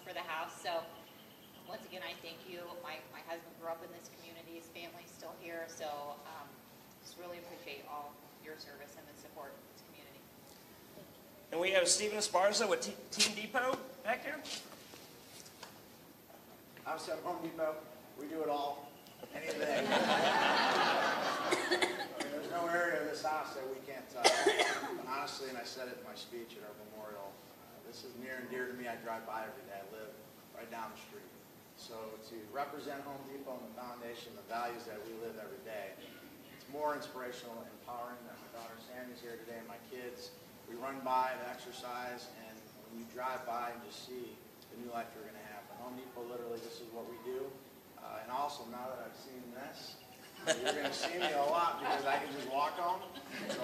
for the house. So once again, I thank you. My husband grew up in this community. His family's still here. So just really appreciate all your service and the support of this community. And we have Steven Esparza with Team Depot back there. Obviously, at Home Depot, we do it all. Anything. There's no area of this house that we can't touch. But honestly, and I said it in my speech at our memorial, this is near and dear to me. I drive by every day. I live right down the street. So to represent Home Depot and the foundation, the values that we live every day, it's more inspirational and empowering that my daughter Sammy's here today and my kids. We run by to exercise, and when you drive by and just see the new life you're going to have. At Home Depot, literally, this is what we do. And also, now that I've seen this, you're going to see me a lot because I can just walk home. So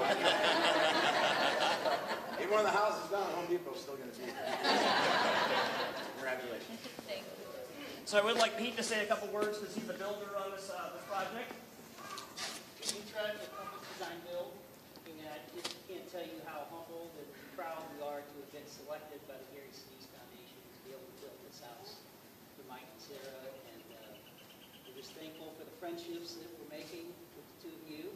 even when the house is done, Home Depot's still going to be there. Congratulations. Thank you. So I would like Pete to say a couple words because he's the builder on this project. We tried to accomplish design build, and I just can't tell you how humbled and proud we are to have been selected by the Gary Sinise Foundation to be able to build this house for Mike and Sarah, and we're just thankful for the friendships that we're making with the two of you.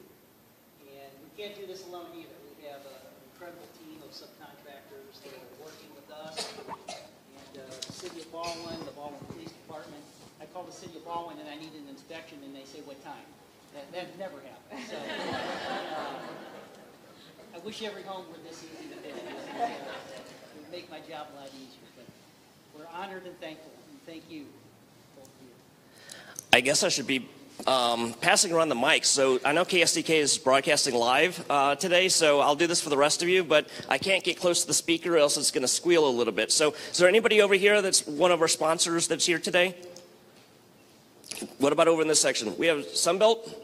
And we can't do this alone either. We have an incredible team of subcontractors that are working with us, and the City of Ballwin, the Ballwin Police Department. I call the City of Ballwin and I need an inspection, and they say, what time? That never happened. So I wish every home were this easy to build. It would make my job a lot easier. But we're honored and thankful, and thank you, both of you. I guess I should be passing around the mic. So I know KSDK is broadcasting live today, so I'll do this for the rest of you, but I can't get close to the speaker or else it's going to squeal a little bit. So is there anybody over here that's one of our sponsors that's here today? What about over in this section? We have Sunbelt.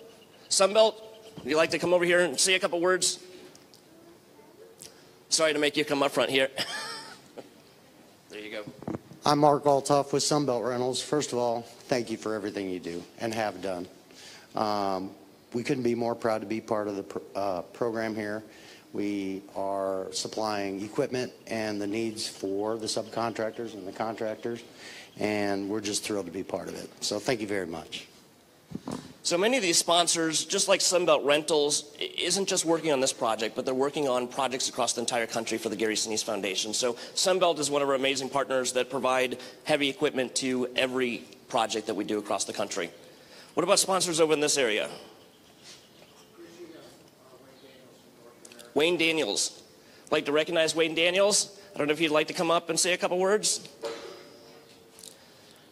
Sunbelt, would you like to come over here and say a couple words? Sorry to make you come up front here. There you go. I'm Mark Altoff with Sunbelt Rentals. First of all, thank you for everything you do and have done. We couldn't be more proud to be part of the program here. We are supplying equipment and the needs for the subcontractors and the contractors, and we're just thrilled to be part of it. So thank you very much. So many of these sponsors, just like Sunbelt Rentals, isn't just working on this project, but they're working on projects across the entire country for the Gary Sinise Foundation. So Sunbelt is one of our amazing partners that provide heavy equipment to every project that we do across the country. What about sponsors over in this area? Wayne Daniels. I'd like to recognize Wayne Daniels. I don't know if you'd like to come up and say a couple words.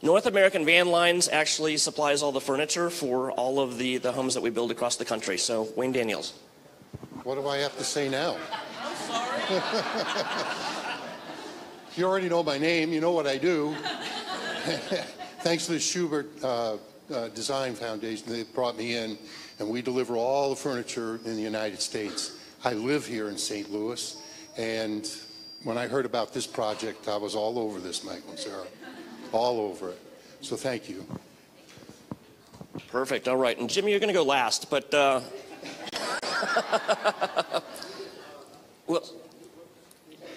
North American Van Lines actually supplies all the furniture for all of the homes that we build across the country. So, Wayne Daniels. What do I have to say now? I'm sorry. You already know my name. You know what I do. Thanks to the Schubert Design Foundation, they brought me in, and we deliver all the furniture in the United States. I live here in St. Louis, and when I heard about this project, I was all over this, Michael and Sarah. All over it. So thank you. Perfect. All right. And Jimmy, you're going to go last, but well,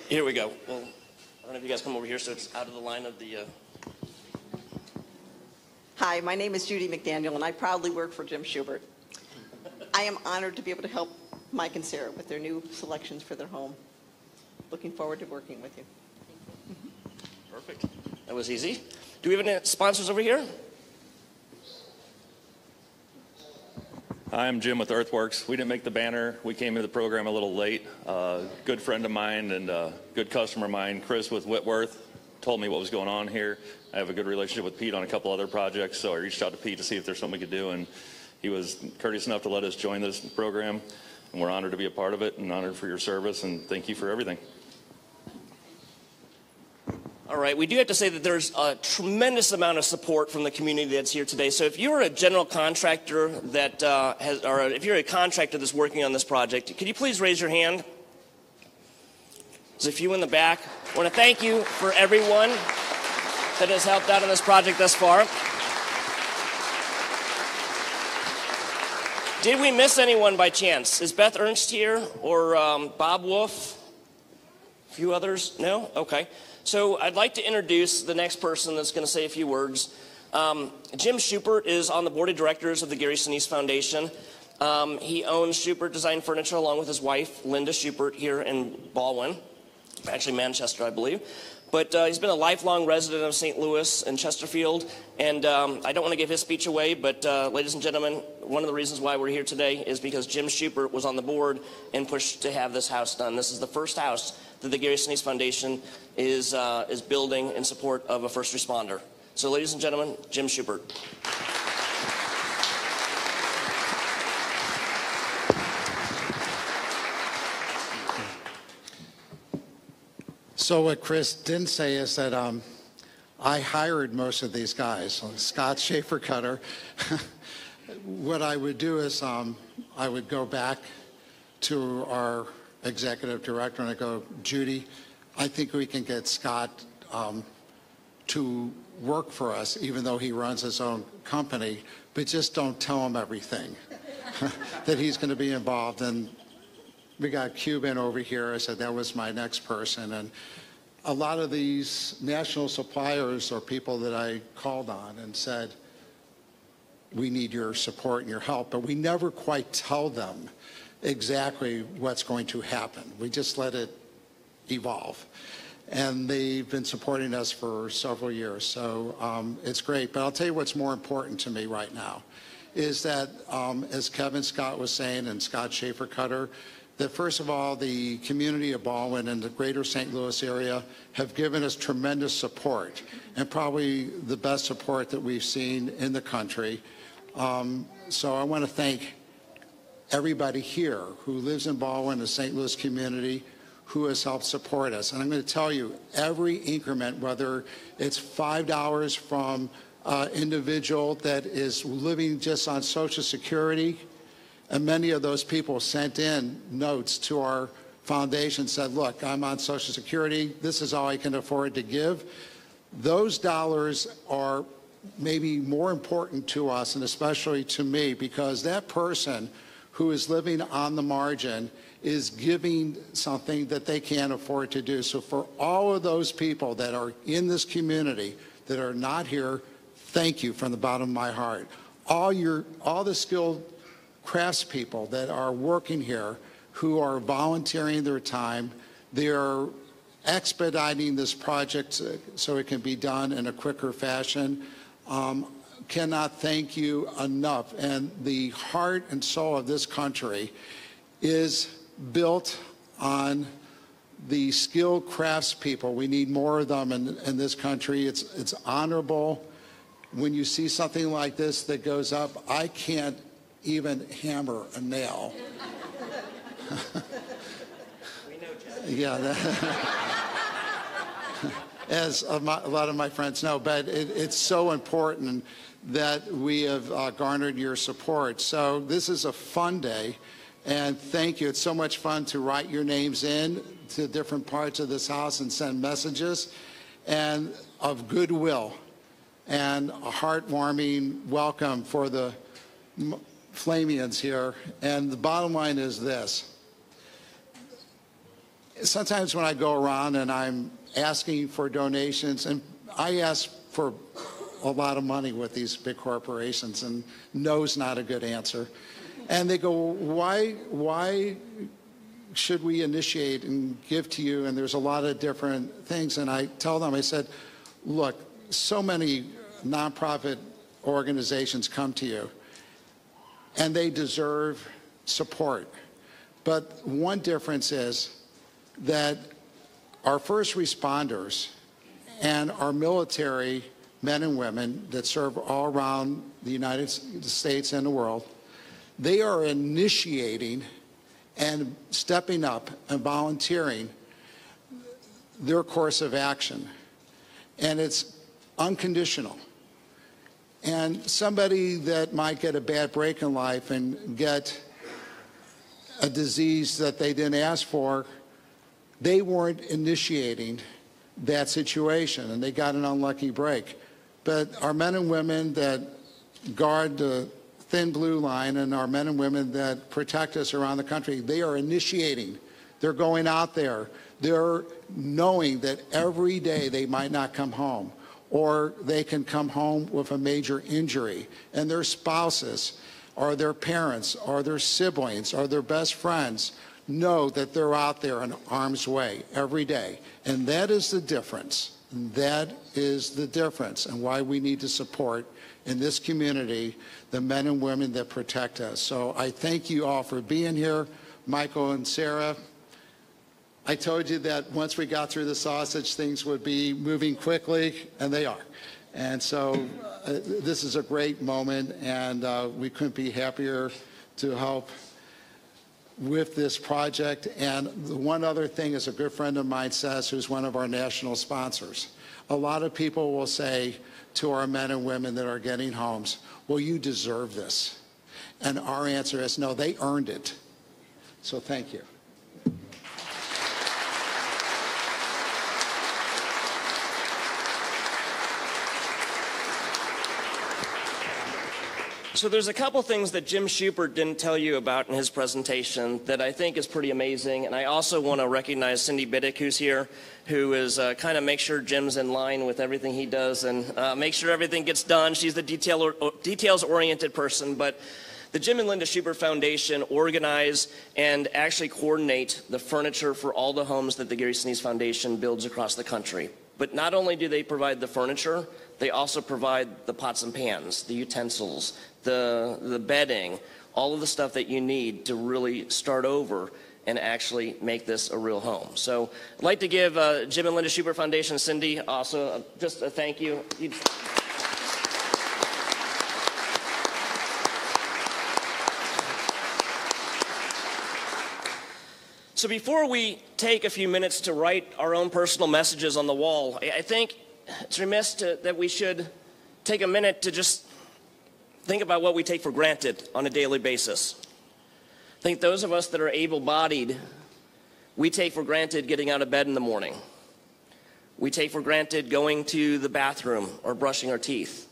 here we go. Well, I don't know if you guys come over here so it's out of the line of the Hi, my name is Judy McDaniel, and I proudly work for Jim Schubert. I am honored to be able to help Mike and Sarah with their new selections for their home. Looking forward to working with you. Perfect. That was easy. Do we have any sponsors over here? Hi, I'm Jim with Earthworks. We didn't make the banner. We came into the program a little late. Good friend of mine and good customer of mine, Chris with Whitworth, told me what was going on here. I have a good relationship with Pete on a couple other projects, so I reached out to Pete to see if there's something we could do, and he was courteous enough to let us join this program, and we're honored to be a part of it and honored for your service, and thank you for everything. All right, we do have to say that there's a tremendous amount of support from the community that's here today. So if you're a general contractor that or if you're a contractor that's working on this project, could you please raise your hand? There's a few in the back. I want to thank you for everyone that has helped out on this project thus far. Did we miss anyone by chance? Is Beth Ernst here or Bob Wolf? A few others? No? Okay. So I'd like to introduce the next person that's going to say a few words. Jim Schubert is on the board of directors of the Gary Sinise Foundation. He owns Schubert Design Furniture along with his wife, Linda Schubert, here in Ballwin, actually Manchester, I believe. But he's been a lifelong resident of St. Louis and Chesterfield, and I don't want to give his speech away, but ladies and gentlemen, one of the reasons why we're here today is because Jim Schubert was on the board and pushed to have this house done. This is the first house that the Gary Sinise Foundation is building in support of a first responder. So ladies and gentlemen, Jim Schubert. So what Chris didn't say is that I hired most of these guys. Scott Schaefer Cutter. What I would do is I would go back to our executive director and I go, Judy, I think we can get Scott to work for us, even though he runs his own company, but just don't tell him everything that he's going to be involved. And we got Cuban over here. I said that was my next person. And a lot of these national suppliers are people that I called on and said, we need your support and your help. But we never quite tell them exactly what's going to happen. We just let it evolve. And they've been supporting us for several years. So it's great. But I'll tell you what's more important to me right now is that, as Kevin Scott was saying and Scott Schaefer Cutter, that first of all, the community of Ballwin and the greater St. Louis area have given us tremendous support, and probably the best support that we've seen in the country. So I want to thank everybody here who lives in Ballwin, the St. Louis community, who has helped support us. And I'm going to tell you, every increment, whether it's $5 from an individual that is living just on Social Security, and many of those people sent in notes to our foundation, said, look, I'm on Social Security. This is all I can afford to give. Those dollars are maybe more important to us, and especially to me, because that person who is living on the margin is giving something that they can't afford to do. So for all of those people that are in this community that are not here, thank you from the bottom of my heart. All the skilled craftspeople that are working here who are volunteering their time, they are expediting this project so it can be done in a quicker fashion. Cannot thank you enough. And the heart and soul of this country is built on the skilled craftspeople. We need more of them in this country. It's honorable. When you see something like this that goes up, I can't even hammer a nail. We know, Jeff. Yeah, as a lot of my friends know, but it's so important that we have garnered your support. So this is a fun day, and thank you. It's so much fun to write your names in to different parts of this house and send messages and of goodwill and a heartwarming welcome for the Flamions here. And the bottom line is this. Sometimes when I go around and I'm asking for donations, and I ask for a lot of money with these big corporations, and no's not a good answer. And they go, why should we initiate and give to you? And there's a lot of different things. And I tell them, I said, look, so many nonprofit organizations come to you, and they deserve support. But one difference is that our first responders and our military men and women that serve all around the United States and the world, they are initiating and stepping up and volunteering their course of action. And it's unconditional. And somebody that might get a bad break in life and get a disease that they didn't ask for, they weren't initiating that situation, and they got an unlucky break. But our men and women that guard the thin blue line and our men and women that protect us around the country, they are initiating They're going out there. They're knowing that every day they might not come home, or they can come home with a major injury, and their spouses or their parents or their siblings or their best friends know that they're out there in harm's way every day. And that is the difference. That is the difference, and why we need to support in this community the men and women that protect us. So I thank you all for being here. Michael and Sarah, I told you that once we got through the sausage, things would be moving quickly, and they are. And so this is a great moment, and we couldn't be happier to help with this project. And the one other thing, as a good friend of mine says, who's one of our national sponsors, a lot of people will say to our men and women that are getting homes, well, you deserve this. And our answer is, no, they earned it. So thank you. So there's a couple things that Jim Schubert didn't tell you about in his presentation that I think is pretty amazing. And I also want to recognize Cindy Biddick, who's here, who is kind of make sure Jim's in line with everything he does and make sure everything gets done. She's the details-oriented person. But the Jim and Linda Schubert Foundation organize and actually coordinate the furniture for all the homes that the Gary Sinise Foundation builds across the country. But not only do they provide the furniture, they also provide the pots and pans, the utensils, the bedding, all of the stuff that you need to really start over and actually make this a real home. So I'd like to give Jim and Linda Schubert Foundation, Cindy, also just a thank you. So before we take a few minutes to write our own personal messages on the wall, I think it's remiss that we should take a minute to just think about what we take for granted on a daily basis. I think those of us that are able-bodied, we take for granted getting out of bed in the morning. We take for granted going to the bathroom or brushing our teeth.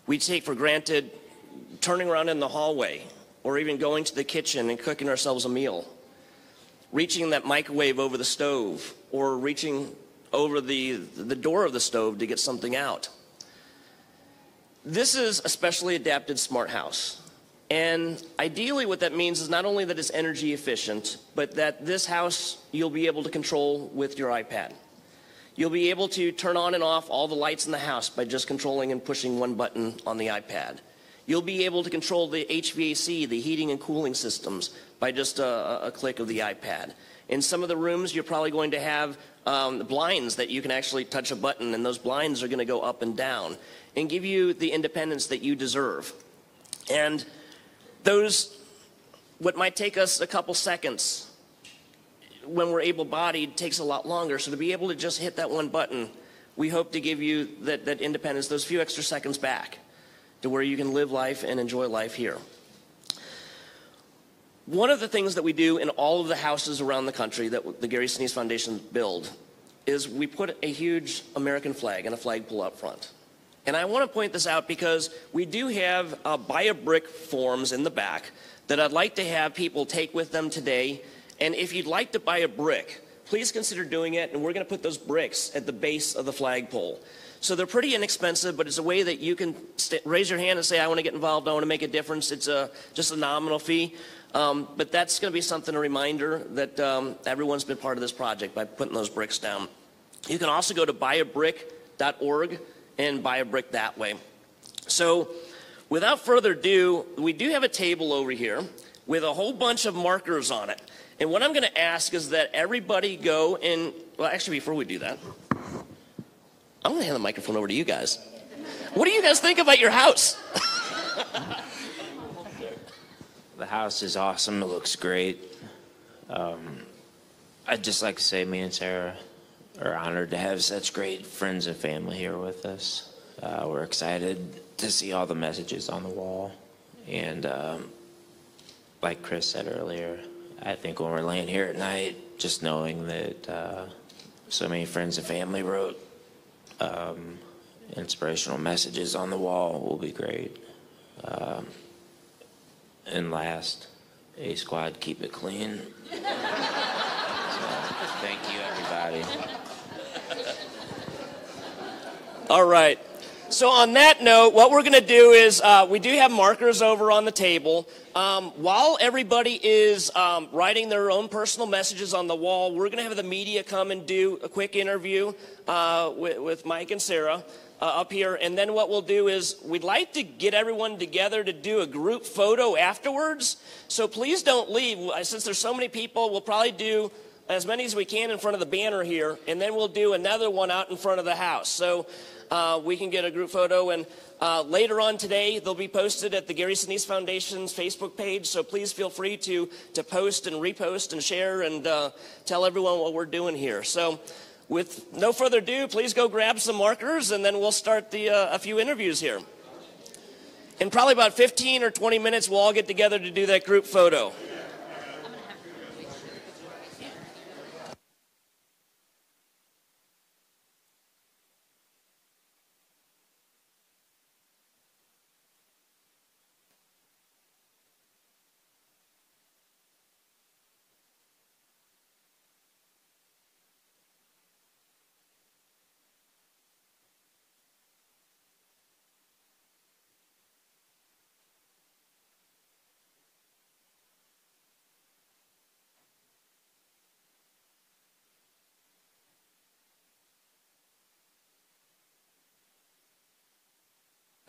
We take for granted turning around in the hallway or even going to the kitchen and cooking ourselves a meal. Reaching that microwave over the stove or reaching over the door of the stove to get something out. This is a specially adapted smart house. And ideally what that means is not only that it's energy efficient, but that this house you'll be able to control with your iPad. You'll be able to turn on and off all the lights in the house by just controlling and pushing one button on the iPad. You'll be able to control the HVAC, the heating and cooling systems, by just a click of the iPad. In some of the rooms, you're probably going to have blinds that you can actually touch a button, and those blinds are going to go up and down and give you the independence that you deserve. And those, what might take us a couple seconds when we're able-bodied, takes a lot longer. So to be able to just hit that one button, we hope to give you that independence, those few extra seconds back to where you can live life and enjoy life here. One of the things that we do in all of the houses around the country that the Gary Sinise Foundation build is we put a huge American flag and a flagpole up front. And I want to point this out because we do have buy a brick forms in the back that I'd like to have people take with them today. And if you'd like to buy a brick, please consider doing it. And we're going to put those bricks at the base of the flagpole. So they're pretty inexpensive, but it's a way that you can raise your hand and say, I want to get involved, I want to make a difference. It's just a nominal fee. But that's going to be something, a reminder that everyone's been part of this project by putting those bricks down. You can also go to buyabrick.org and buy a brick that way. So without further ado, we do have a table over here with a whole bunch of markers on it. And what I'm going to ask is that everybody go and, well, actually, before we do that, I'm going to hand the microphone over to you guys. What do you guys think about your house? The house is awesome. It looks great. I'd just like to say me and Sarah are honored to have such great friends and family here with us. We're excited to see all the messages on the wall. And like Chris said earlier, I think when we're laying here at night, just knowing that so many friends and family wrote inspirational messages on the wall will be great. And last, A Squad, keep it clean. Thank you, everybody. All right. So on that note, what we're going to do is we do have markers over on the table. While everybody is writing their own personal messages on the wall, we're going to have the media come and do a quick interview with Mike and Sarah up here. And then what we'll do is we'd like to get everyone together to do a group photo afterwards. So please don't leave. Since there's so many people, we'll probably do as many as we can in front of the banner here. And then we'll do another one out in front of the house. So we can get a group photo, and later on today they'll be posted at the Gary Sinise Foundation's Facebook page, so please feel free to post and repost and share and tell everyone what we're doing here. So with no further ado, please go grab some markers, and then we'll start a few interviews here. In probably about 15 or 20 minutes, we'll all get together to do that group photo.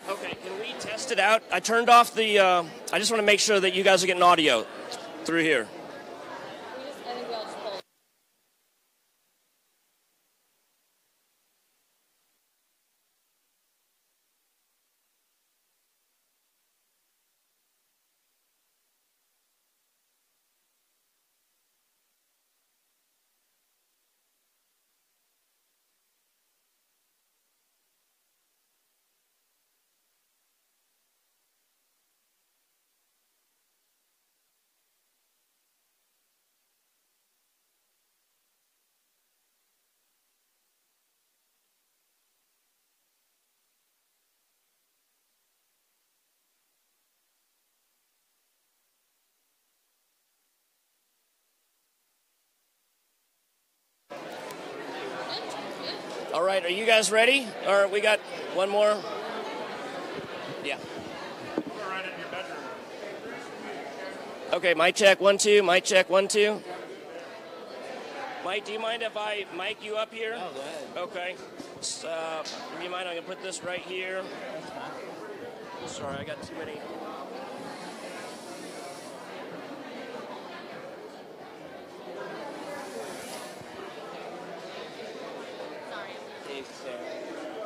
Okay, can we test it out? I turned off the, I just want to make sure that you guys are getting audio through here. All right, are you guys ready? Or we got one more? Yeah. We're right in your bedroom. Okay, mic check, 1, 2, mic check, 1, 2. Mike, do you mind if I mic you up here? No, go ahead. Okay. Do you mind? I'm going to put this right here. Sorry, I got too many.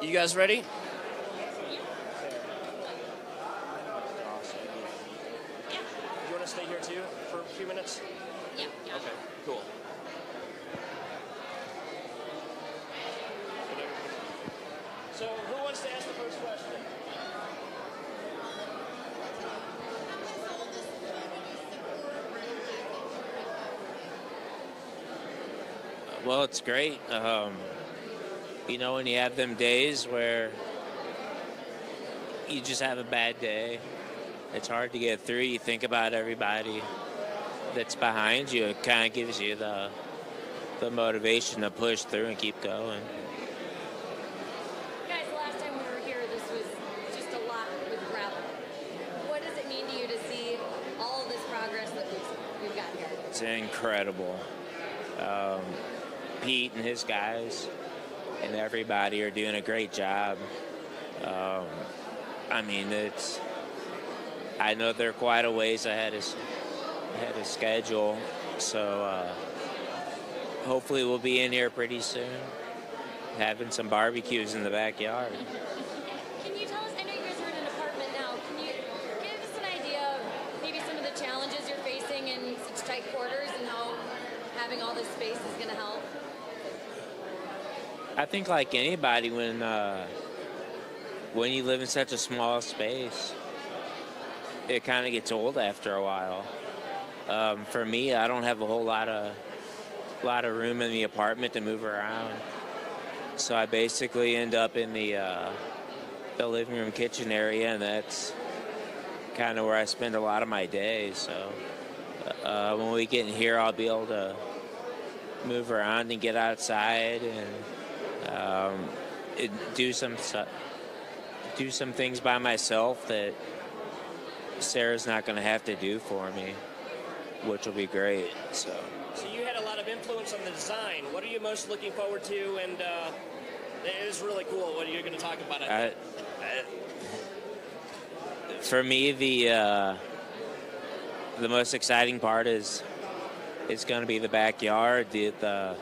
You guys ready? You want to stay here too for a few minutes? Yeah. Okay, cool. So who wants to ask the first question? Well, it's great. You know, when you have them days where you just have a bad day, it's hard to get through. You think about everybody that's behind you. It kind of gives you the motivation to push through and keep going. Guys, the last time we were here, this was just a lot with gravel. What does it mean to you to see all of this progress that we've got here? It's incredible. Pete and his guys and everybody are doing a great job. I mean, I know they're quite a ways ahead of schedule, so hopefully we'll be in here pretty soon, having some barbecues in the backyard. Can you tell us, I know you guys are in an apartment now, can you give us an idea of maybe some of the challenges you're facing in such tight quarters and how having all this space is going to help? I think like anybody, when you live in such a small space, it kind of gets old after a while. For me, I don't have a whole lot of room in the apartment to move around, so I basically end up in the living room kitchen area, and that's kind of where I spend a lot of my day. So when we get in here, I'll be able to move around and get outside and do some things by myself that Sarah's not going to have to do for me, which will be great. So you had a lot of influence on the design. What are you most looking forward to? And it is really cool what you're going to talk about. For me, the most exciting part is it's going to be the backyard, the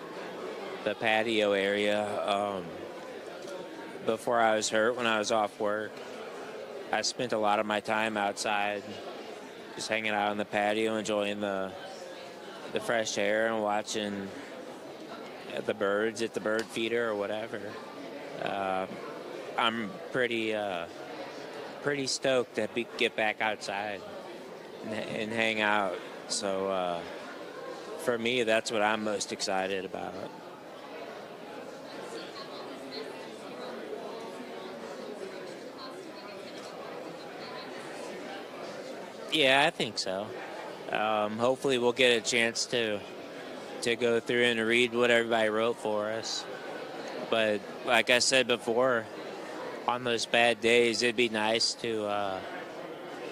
patio area. Before I was hurt, when I was off work, I spent a lot of my time outside, just hanging out on the patio, enjoying the fresh air and watching the birds at the bird feeder or whatever. I'm pretty stoked to get back outside and hang out. So for me, that's what I'm most excited about. Yeah, I think so. Hopefully we'll get a chance to go through and read what everybody wrote for us. But like I said before, on those bad days, it'd be nice to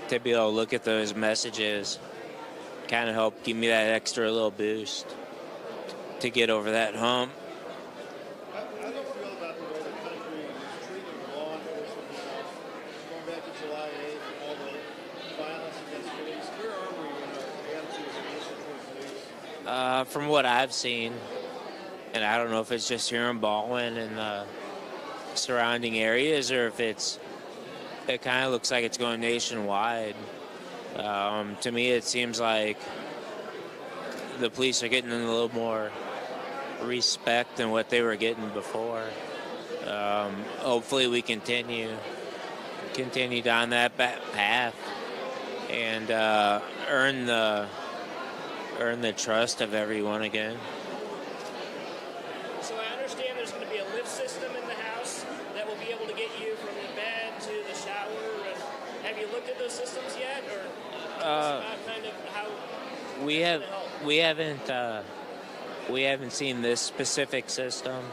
be able to look at those messages, kind of help give me that extra little boost to get over that hump. How do you feel about the way the country is treating law enforcement now, going back to July 8th, all the violence against police? Where are we in our attitudes and discipline police? From what I've seen, and I don't know if it's just here in Ballwin and the surrounding areas, or if it kind of looks like it's going nationwide. To me, it seems like the police are getting a little more respect than what they were getting before. Hopefully we continue down that path and earn the trust of everyone again. So I understand there's going to be a lift system in the house that will be able to get you from the bed to the shower. And have you looked at those systems yet, or kind of how? We haven't seen this specific system.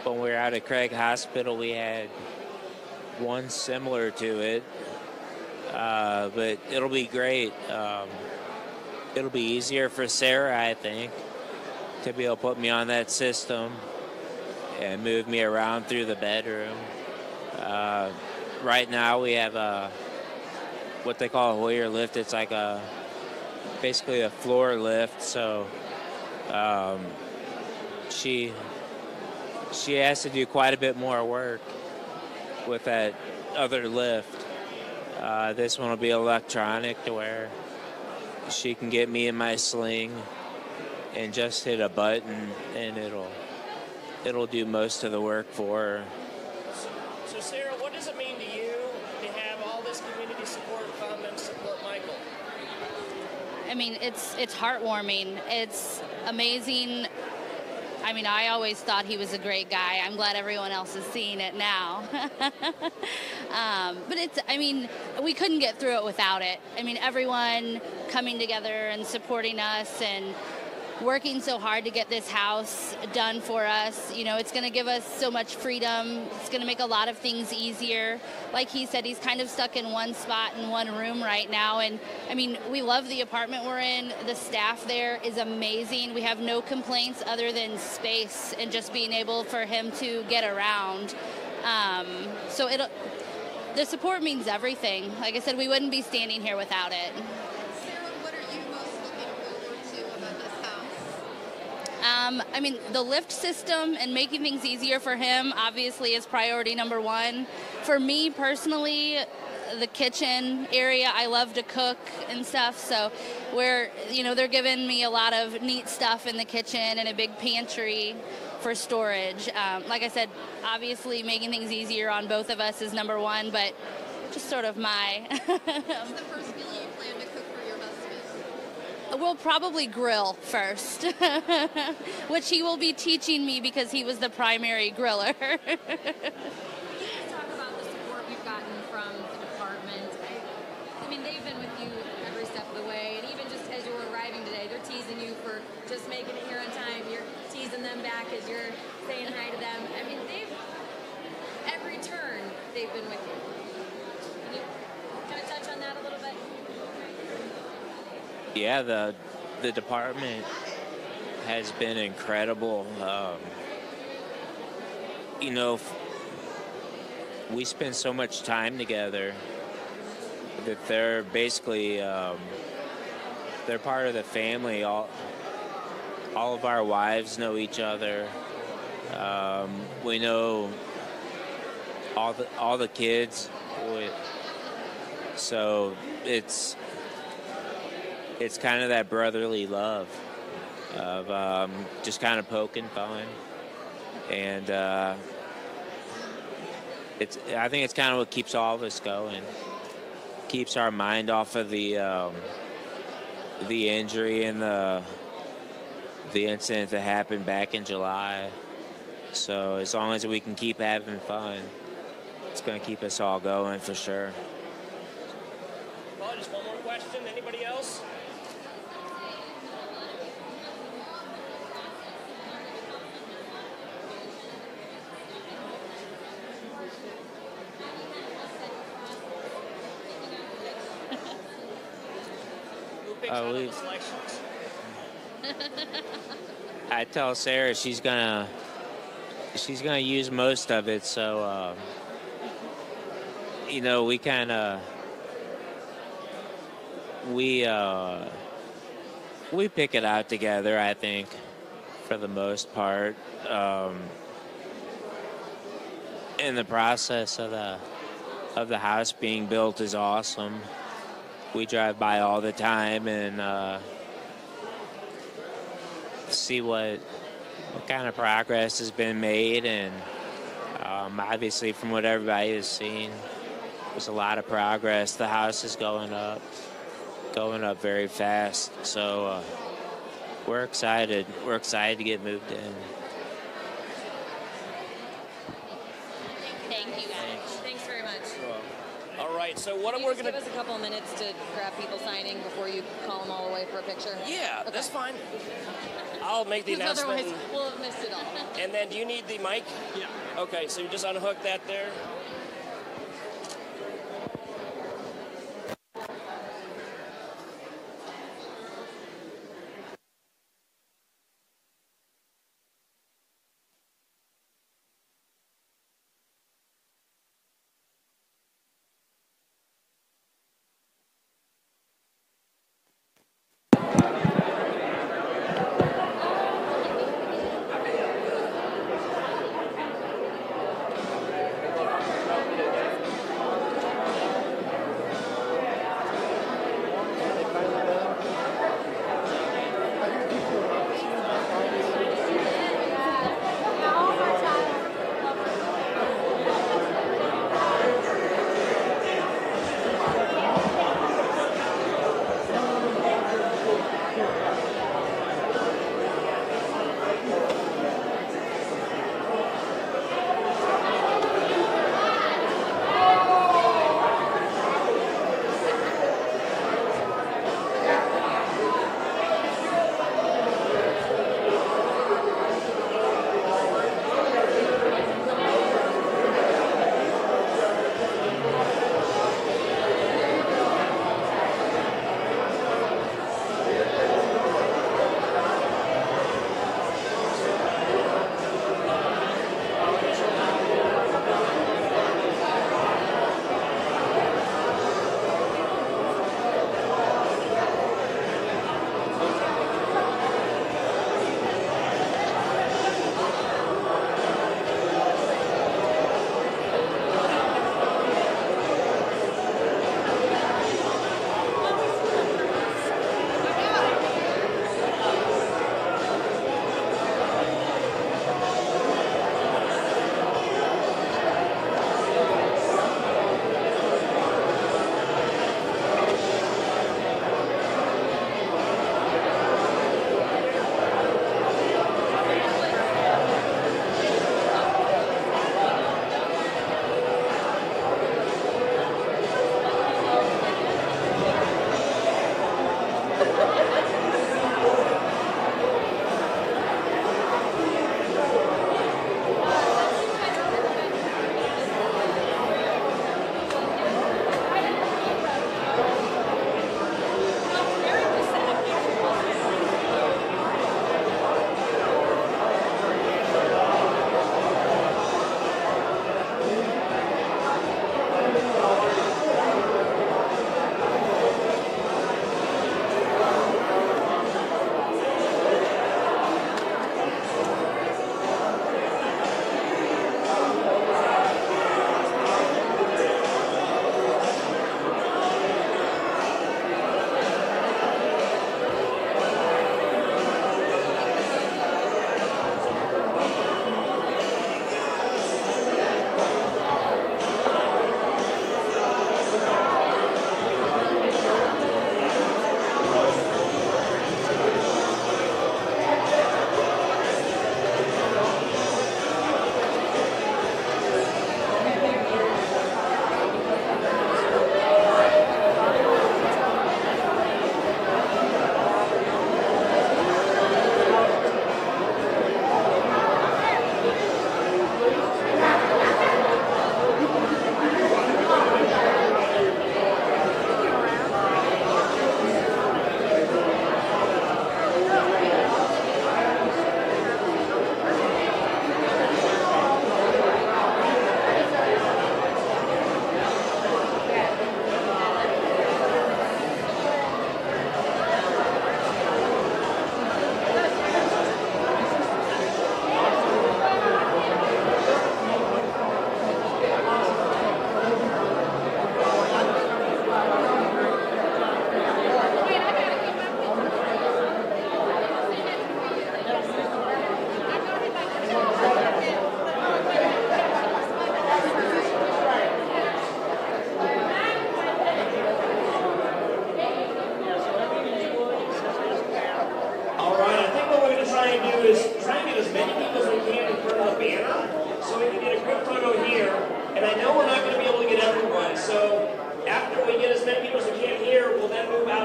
When we were out at Craig Hospital, we had one similar to it, but it'll be great. It'll be easier for Sarah, I think, to be able to put me on that system and move me around through the bedroom. Right now we have what they call a Hoyer lift. It's like basically a floor lift. So she has to do quite a bit more work with that other lift. This one will be electronic to where she can get me in my sling and just hit a button, and it'll do most of the work for her. So Sarah, what does it mean to you to have all this community support come and support Michael? I mean, it's heartwarming. It's amazing. I mean, I always thought he was a great guy. I'm glad everyone else is seeing it now. But we couldn't get through it without it. I mean, everyone coming together and supporting us and working so hard to get this house done for us. You know, it's going to give us so much freedom. It's going to make a lot of things easier. Like he said, he's kind of stuck in one spot in one room right now. And I mean, we love the apartment we're in. The staff there is amazing. We have no complaints other than space and just being able for him to get around. So the support means everything. Like I said, we wouldn't be standing here without it. I mean, the lift system and making things easier for him obviously is priority number one. For me personally, the kitchen area, I love to cook and stuff, so they're giving me a lot of neat stuff in the kitchen and a big pantry for storage. Like I said, obviously making things easier on both of us is number one, but just sort of my... What's the first meal you plan to cook for your husband? We'll probably grill first, which he will be teaching me because he was the primary griller. Talk about the support you've gotten from the department. I mean, they've been with you every step of the way, and even just as you were arriving today, they're teasing you for just making it here on time. You're teasing them back as you're saying hi to them. I mean, every turn, they've been with you. Can you kind of touch on that a little bit? Yeah, the department has been incredible. You know, we spend so much time together that they're basically they're part of the family. All of our wives know each other. We know all the kids. So it's kind of that brotherly love of just kind of poking fun, and I think it's kind of what keeps all of us going, keeps our mind off of the injury and the incident that happened back in July. So as long as we can keep having fun, it's going to keep us all going for sure. Well, just one more question. Anybody else? Who picks out the selections? I tell Sarah she's gonna use most of it. So you know, we kind of we pick it out together. I think for the most part. In the process of the house being built is awesome. We drive by all the time and see what kind of progress has been made, and obviously from what everybody has seen, there's a lot of progress. The house is going up very fast. So we're excited. We're excited to get moved in. Thank you, guys. Thanks very much. All right, so what Can we're you just going give us a couple of minutes to grab people signing before you call them all away for a picture? Yeah, Okay. that's fine. I'll make the Because announcement. otherwise, we'll have missed it all. And then, do you need the mic? Yeah. Okay, so you just unhook that there.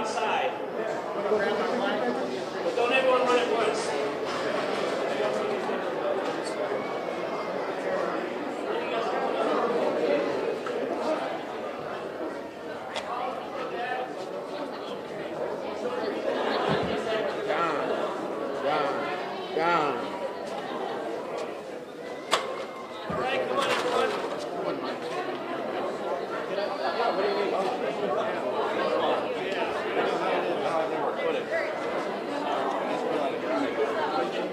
outside. But don't everyone run at once. Down. All right, come on, everyone.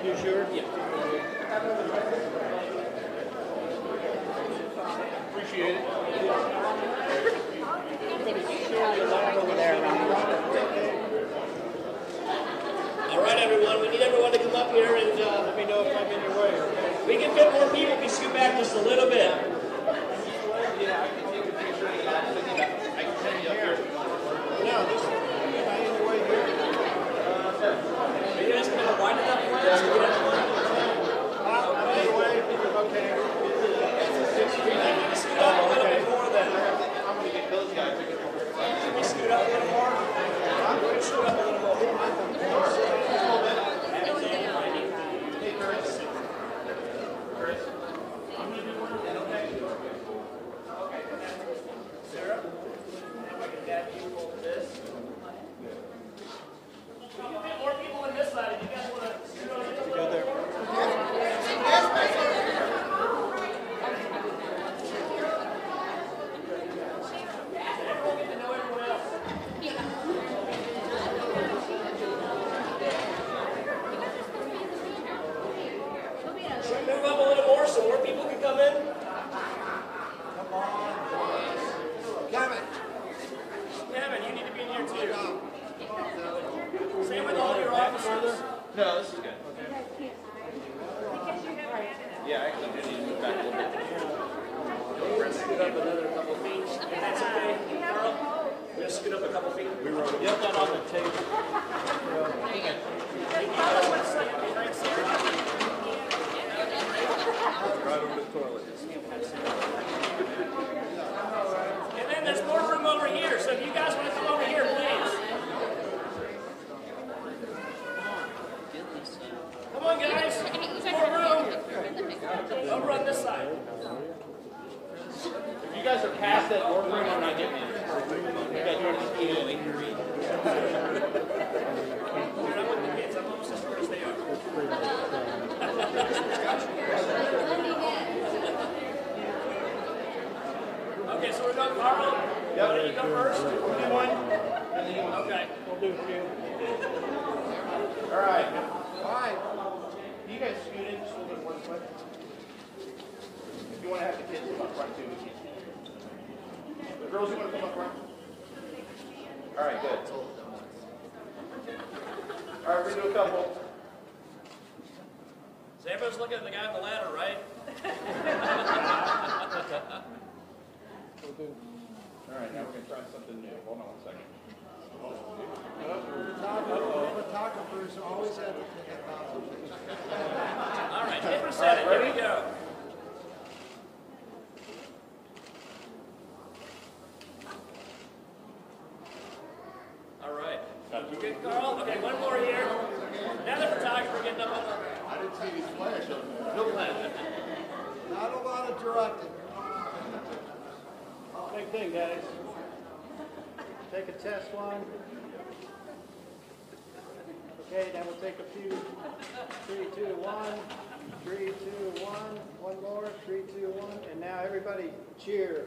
You sure? Yeah. Appreciate it. Over there, All right, everyone. We need everyone to come up here and Let me know if I'm in your way. we can fit more people if you scoot back just a little bit. Yeah, I can take a picture. I can send you up here. No, this am I in your way here? Are you guys going to wind it up for us? I'm in your way. Okay. Scoot up a little bit more then. I'm going to get those guys to get over. Can you scoot up a little more? I'm going to scoot up a little more. Hey, Chris. Chris. I'm going to do one. Okay. Sarah, if I can dab you over this. We can fit more people in this side if you guys want to scoot over a little bit more. Everyone get to know everyone else. Should we move up a little more so more people can come in? Kevin, you need to be in here too. Same with all your officers. No, this is good. Yeah, actually, I do need to move back a little bit. Scoot up another couple feet. If that's okay, Carl. We're gonna scoot up a couple feet. We wrote it. Yep, that on the table. Right over the toilet. And then there's more room over here, so if you guys want to come over here, please. Come on, guys. More room. Over on this side. If you guys are past that boardroom, I'm not getting in. You guys are just eating. Dude, I'm with the kids. I'm almost as smart as they are. Okay, so we're going Carl. Yep. Why don't you go first? We'll do one, and then you want. Okay. We'll do a few. All right. All right. You guys scoot in just a little bit one foot. If you want to have the kids come up front too, we can. The girls, you want to come up front? All right, good. All right, we're going to do a couple. So everyone's looking at the guy on the ladder, right? All right, now we're going to try something new. Hold on one second. Photographers always have to take about All right, hit reset it. Here we go. All right. You good, Carl? Okay, one more here. Another photographer getting up on the... I didn't see any flash on there. No flash. not a lot of directing. Big thing, guys. Take a test one. Okay, then we'll take a few. 3, 2, 1. 3, 2, 1. One more. 3, 2, 1. And now everybody cheer.